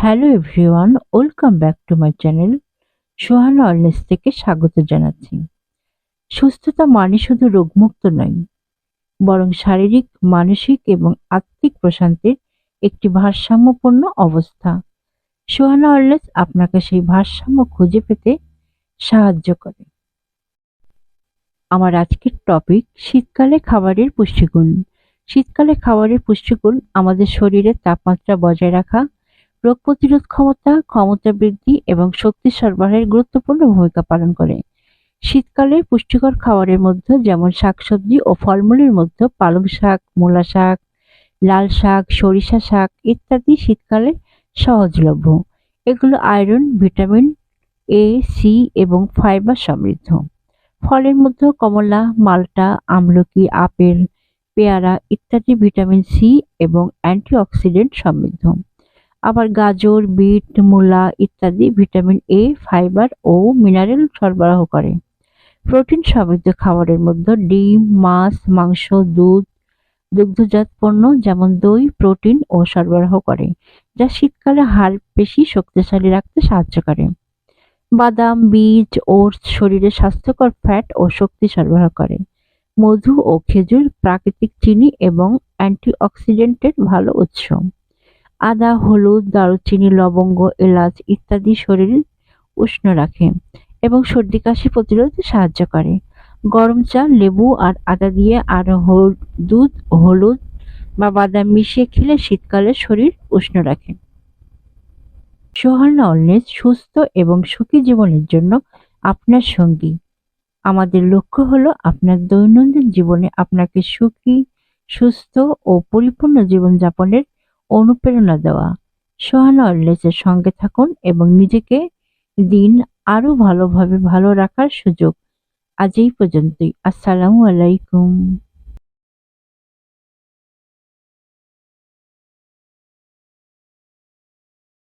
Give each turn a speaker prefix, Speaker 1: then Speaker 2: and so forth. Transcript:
Speaker 1: Hello everyone, welcome back to my channel. Sohana wellness থেকে স্বাগত জানাচ্ছি। সুস্থতা মানে শুধু রোগমুক্ত নয়, বরং শারীরিক, মানসিক এবং আত্মিক প্রশান্তির একটি ভারসাম্যপূর্ণ অবস্থা। সোহানা ওয়েলনেস আপনাকে সেই ভারসাম্য খুঁজে পেতে সাহায্য করে। আমার আজকের টপিক শীতকালে খাবারের পুষ্টিগুণ। শীতকালে খাবারের পুষ্টিগুণ আমাদের শরীরের তাপমাত্রা বজায় রাখা, রোগ প্রতিরোধ ক্ষমতা বৃদ্ধি এবং শক্তি সরবরাহের গুরুত্বপূর্ণ ভূমিকা পালন করে। শীতকালে পুষ্টিকর খাবারের মধ্যে যেমন শাকসবজি ও ফলমূলের মধ্যে পালং শাক, মূলা শাক, লাল শাক, সরিষা শাক ইত্যাদি শীতকালে সহজলভ্য। এগুলো আয়রন, ভিটামিন এ, সি এবং ফাইবার সমৃদ্ধ। ফলের মধ্যে কমলা, মাল্টা, আমলকি, আপেল, পেয়ারা ইত্যাদি ভিটামিন সি এবং অ্যান্টিঅক্সিডেন্ট সমৃদ্ধ। আবার গাজর, বিট, মূলা ইত্যাদি ভিটামিন এ, ফাইবার ও মিনারেল সরবরাহ করে। প্রোটিন সমৃদ্ধ খাবারের মধ্যে ডিম, মাছ, মাংস, দুধ, দুগ্ধজাত পণ্য যেমন দই প্রোটিন ও সরবরাহ করে, যা শীতকালে হাড় পেশি শক্তিশালী রাখতে সাহায্য করে। বাদাম, বীজ, ওটস শরীরে স্বাস্থ্যকর ফ্যাট ও শক্তি সরবরাহ করে। মধু ও খেজুর প্রাকৃতিক চিনি এবং অ্যান্টিঅক্সিডেন্টের ভালো উৎস। আদা, হলুদ, দারুচিনি, লবঙ্গ, এলাচ ইত্যাদি শরীর উষ্ণ রাখে এবং সর্দি কাশি প্রতিরোধে সাহায্য করে। গরম চা, লেবু আর আদা দিয়ে আর দুধ, হলুদ বা বাদাম মিশিয়ে খেলে শীতকালে শরীর উষ্ণ রাখে। সোহানা ওয়েলনেস সুস্থ এবং সুখী জীবনের জন্য আপনার সঙ্গী। আমাদের লক্ষ্য হলো আপনার দৈনন্দিন জীবনে আপনাকে সুখী, সুস্থ ও পরিপূর্ণ জীবনযাপনের অনুপ্রেরণা দেওয়া। সোহানা ওয়েলনেসের সঙ্গে থাকুন এবং নিজেকে দিন আরো ভালোভাবে ভালো রাখার সুযোগ। আজ এই পর্যন্তই। আসসালামু আলাইকুম।